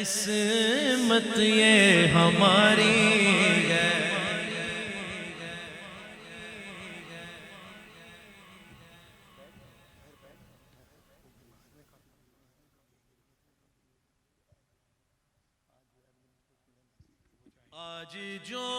قسمت یہ ہماری ہے، آج جو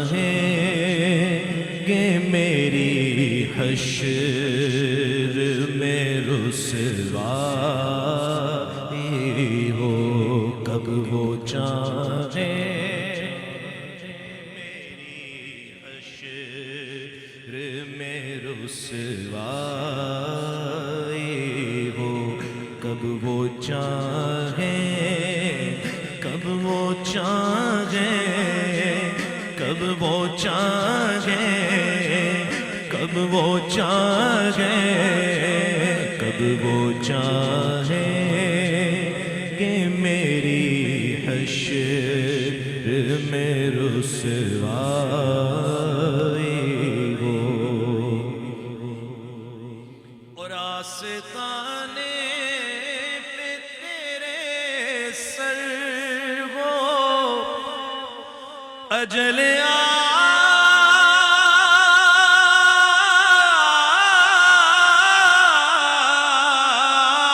چاہیں گے میری حشر میں رسوائی ہو، کب وہ چاہیں میری حشر میں رسوائی ہو، کب وہ چاہیں، کب وہ چاہیں، کب وہ چاہیں، کب وہ چاہیں، کب وہ چاہیں کہ میری حشر میں رسوائی ہو، اور آستانے پہ تیرے سر ہو اجل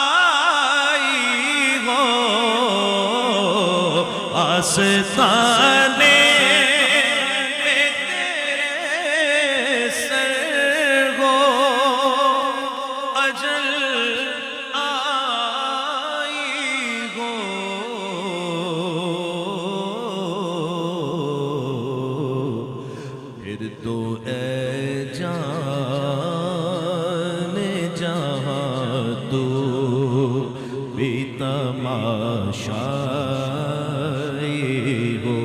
آئی ہو، آستانے پہ تیرے سر ہو اجل آئی ہو، پھر تو اے جان جہاں تو بھی تماشائی ہو،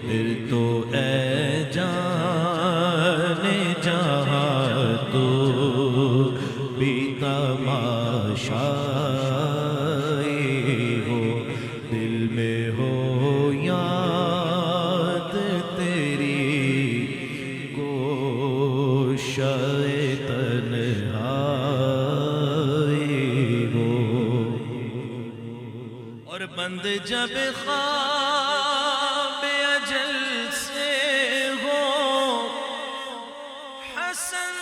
پھر تو اے جان جہاں تو بھی تماشائی ہو، دل میں ہو یاد تیری گوشۂ تنہائی ہو، اور بند جب خواب اجل سے ہو حسن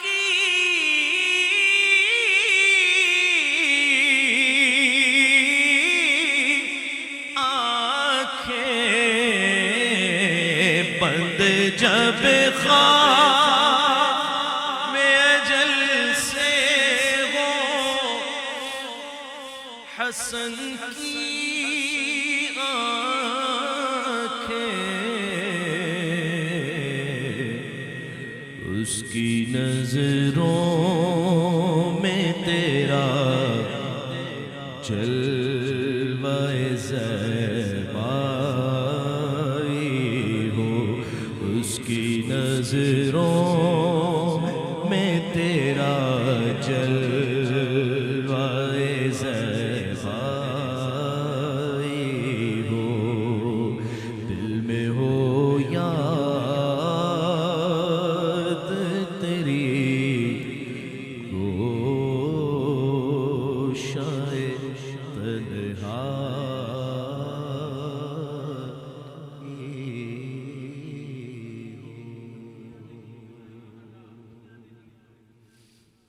کی آنکھیں، بند جب خواب میں اجل سے ہو حسن کی آنکھیں، اس کی نظروں میں تیرا چل